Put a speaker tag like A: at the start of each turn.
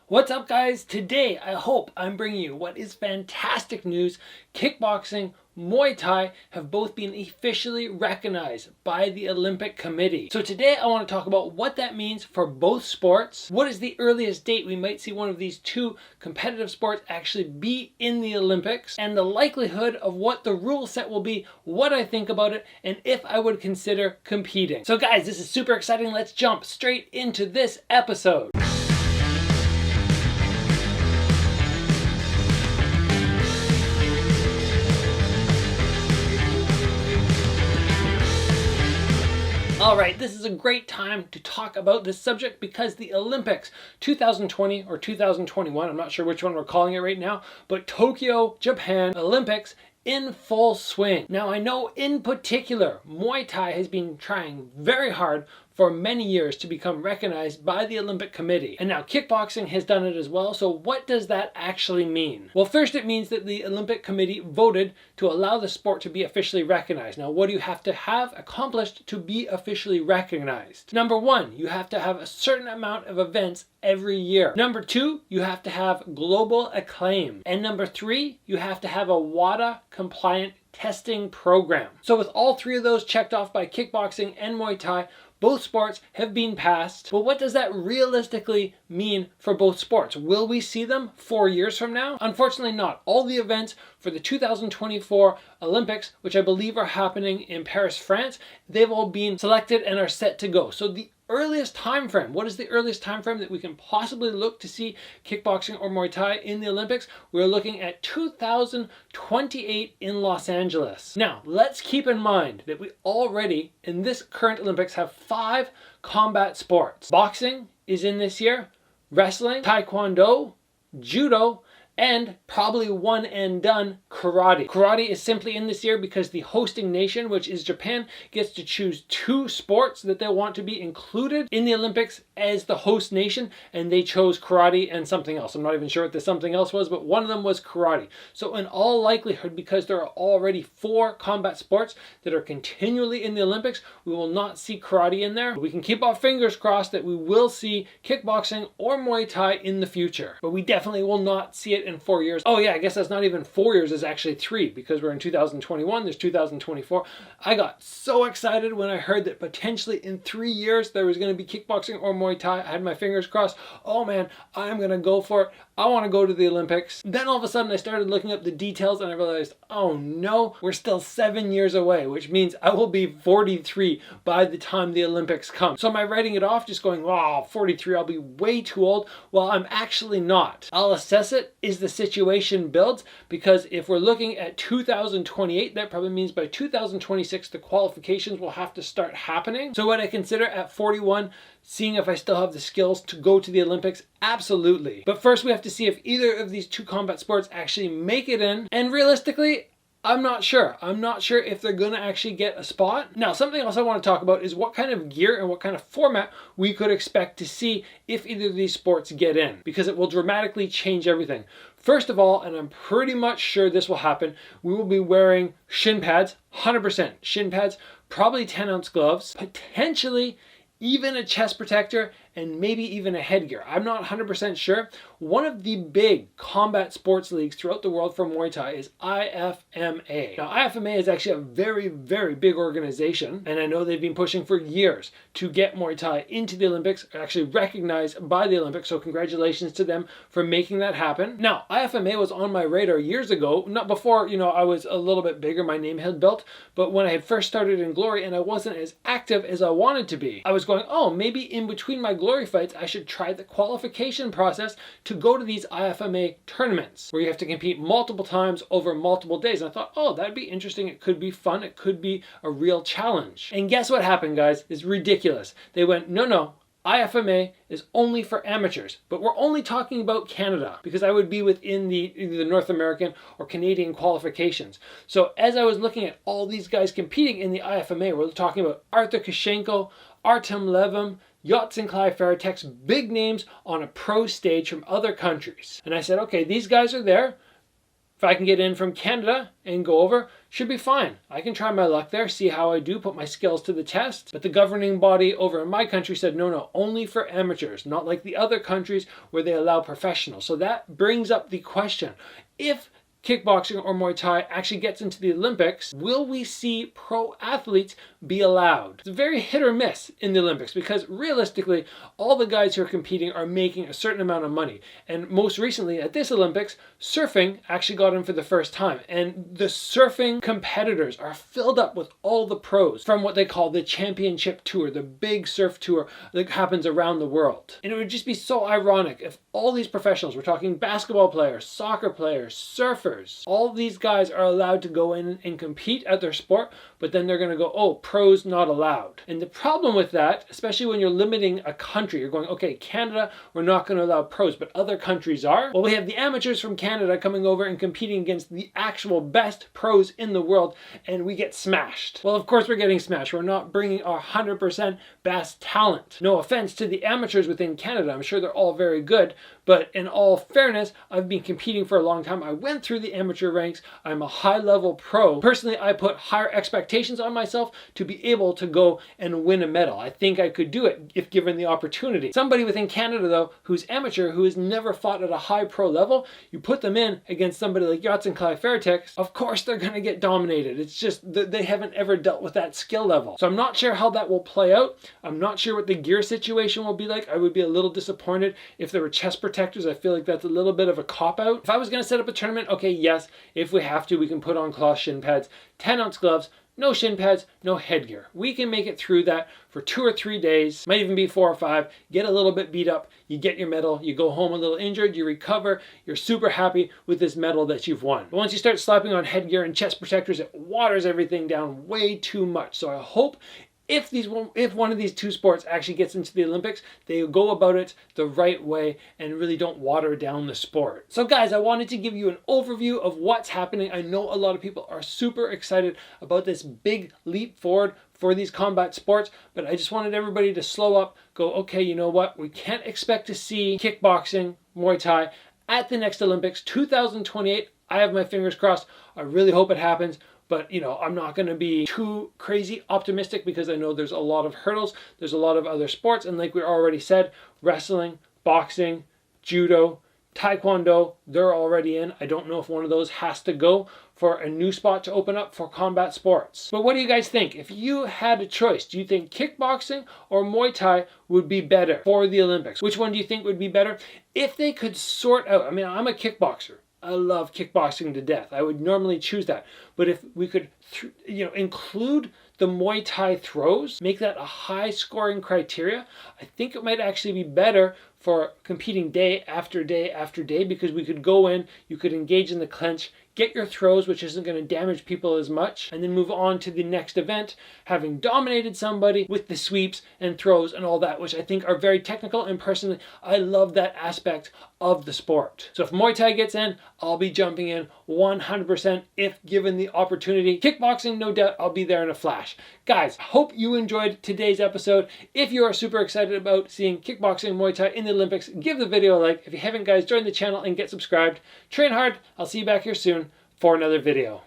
A: What's up, guys? Today I hope I'm bringing you what is fantastic news. Kickboxing, Muay Thai have both been officially recognized by the Olympic Committee. So today I want to talk about what that means for both sports. What is the earliest date we might see one of these two competitive sports actually be in the Olympics, and the likelihood of what the rule set will be, what I think about it, and if I would consider competing. So guys, this is super exciting. Let's jump straight into this episode. Alright, this is a great time to talk about this subject because the Olympics 2020 or 2021, I'm not sure which one we're calling it right now, but Tokyo, Japan Olympics in full swing. Now I know in particular Muay Thai has been trying very hard for many years to become recognized by the Olympic Committee. And now kickboxing has done it as well. So what does that actually mean? Well, first it means that the Olympic Committee voted to allow the sport to be officially recognized. Now, what do you have to have accomplished to be officially recognized? Number one, you have to have a certain amount of events every year. Number two, you have to have global acclaim. And number three, you have to have a WADA compliant testing program. So with all three of those checked off by kickboxing and Muay Thai, both sports have been passed. But what does that realistically mean for both sports? Will we see them 4 years from now? Unfortunately not. All the events for the 2024 Olympics, which I believe are happening in Paris, France, they've all been selected and are set to go. So the earliest time frame, what is the earliest time frame that we can possibly look to see kickboxing or Muay Thai in the Olympics? We're looking at 2028 in Los Angeles. Now, let's keep in mind that we already, in this current Olympics, have 5 combat sports. Boxing is in this year, wrestling, taekwondo, judo, and probably one and done karate. Karate is simply in this year because the hosting nation, which is Japan, gets to choose 2 sports that they want to be included in the Olympics as the host nation, and they chose karate and something else. I'm not even sure what the something else was, but one of them was karate. So in all likelihood, because there are already 4 combat sports that are continually in the Olympics, we will not see karate in there. We can keep our fingers crossed that we will see kickboxing or Muay Thai in the future, but we definitely will not see it in 4 years. Oh yeah, I guess that's not even 4 years, it's actually 3 because we're in 2021, there's 2024. I got so excited when I heard that potentially in 3 years there was going to be kickboxing or Muay Thai. I had my fingers crossed. Oh man, I'm going to go for it. I want to go to the Olympics. Then all of a sudden I started looking up the details and I realized, oh no, we're still 7 years away, which means I will be 43 by the time the Olympics come. So am I writing it off just going, wow, 43, I'll be way too old? Well, I'm actually not. I'll assess it as the situation builds, because if we're looking at 2028, that probably means by 2026 the qualifications will have to start happening. So would I consider at 41 seeing if I still have the skills to go to the Olympics? Absolutely. But first we have to see if either of these 2 combat sports actually make it in, and realistically I'm not sure. I'm not sure if they're going to actually get a spot. Now, something else I want to talk about is what kind of gear and what kind of format we could expect to see if either of these sports get in, because it will dramatically change everything. First of all, and I'm pretty much sure this will happen, we will be wearing shin pads, 100% shin pads, probably 10-ounce gloves, potentially even a chest protector, and maybe even a headgear. I'm not 100% sure. One of the big combat sports leagues throughout the world for Muay Thai is IFMA. Now, IFMA is actually a very, very big organization, and I know they've been pushing for years to get Muay Thai into the Olympics, actually recognized by the Olympics, so congratulations to them for making that happen. Now, IFMA was on my radar years ago, not before, I was a little bit bigger, my name had built, but when I had first started in Glory and I wasn't as active as I wanted to be, I was going, oh, maybe in between my Glory fights, I should try the qualification process to go to these IFMA tournaments where you have to compete multiple times over multiple days. And I thought, oh, that'd be interesting. It could be fun. It could be a real challenge. And guess what happened, guys? It's ridiculous. They went, no, IFMA is only for amateurs, but we're only talking about Canada because I would be within either the North American or Canadian qualifications. So as I was looking at all these guys competing in the IFMA, we're talking about Arthur Kashenko, Artem Levin, Yotsin Faratek's, big names on a pro stage from other countries. And I said, okay, these guys are there. If I can get in from Canada and go over, should be fine. I can try my luck there, see how I do, put my skills to the test. But the governing body over in my country said, no, only for amateurs, not like the other countries where they allow professionals. So that brings up the question, if kickboxing or Muay Thai actually gets into the Olympics, will we see pro athletes be allowed? It's very hit or miss in the Olympics because realistically, all the guys who are competing are making a certain amount of money. And most recently at this Olympics, surfing actually got in for the first time. And the surfing competitors are filled up with all the pros from what they call the championship tour, the big surf tour that happens around the world. And it would just be so ironic if all these professionals, we're talking basketball players, soccer players, surfers, all these guys are allowed to go in and compete at their sport, but then they're going to go, oh, pros not allowed. And the problem with that, especially when you're limiting a country, you're going, okay, Canada, we're not going to allow pros, but other countries are. Well, we have the amateurs from Canada coming over and competing against the actual best pros in the world, and we get smashed. Well, of course we're getting smashed. We're not bringing our 100% best talent. No offense to the amateurs within Canada. I'm sure they're all very good, but in all fairness, I've been competing for a long time. I went through the amateur ranks. I'm a high-level pro. Personally, I put higher expectations on myself to be able to go and win a medal. I think I could do it if given the opportunity. Somebody within Canada, though, who's amateur, who has never fought at a high pro level, you put them in against somebody like Yatsen Kai-Fairtex, of course they're going to get dominated. It's just that they haven't ever dealt with that skill level. So I'm not sure how that will play out. I'm not sure what the gear situation will be like. I would be a little disappointed if there were chest protectors. I feel like that's a little bit of a cop-out. If I was going to set up a tournament, okay, yes, if we have to, we can put on cloth shin pads, 10-ounce gloves, no shin pads, no headgear. We can make it through that for 2 or 3 days, might even be 4 or 5, get a little bit beat up, you get your medal, you go home a little injured, you recover, you're super happy with this medal that you've won. But once you start slapping on headgear and chest protectors, it waters everything down way too much. So I hope if one of these two sports actually gets into the Olympics, they go about it the right way and really don't water down the sport. So guys, I wanted to give you an overview of what's happening. I know a lot of people are super excited about this big leap forward for these combat sports, but I just wanted everybody to slow up, go, okay, you know what? We can't expect to see kickboxing, Muay Thai at the next Olympics, 2028. I have my fingers crossed. I really hope it happens. But, you know, I'm not going to be too crazy optimistic because I know there's a lot of hurdles. There's a lot of other sports. And like we already said, wrestling, boxing, judo, taekwondo, they're already in. I don't know if one of those has to go for a new spot to open up for combat sports. But what do you guys think? If you had a choice, do you think kickboxing or Muay Thai would be better for the Olympics? Which one do you think would be better? If they could sort out, I mean, I'm a kickboxer. I love kickboxing to death. I would normally choose that. But if we could, include the Muay Thai throws, make that a high scoring criteria, I think it might actually be better for competing day after day after day because we could go in, you could engage in the clinch, get your throws, which isn't going to damage people as much, and then move on to the next event, having dominated somebody with the sweeps and throws and all that, which I think are very technical, and personally, I love that aspect of the sport. So if Muay Thai gets in, I'll be jumping in 100% if given the opportunity. Kickboxing, no doubt, I'll be there in a flash. Guys, hope you enjoyed today's episode. If you are super excited about seeing kickboxing and Muay Thai in the Olympics, give the video a like. If you haven't, guys, join the channel and get subscribed. Train hard. I'll see you back here soon for another video.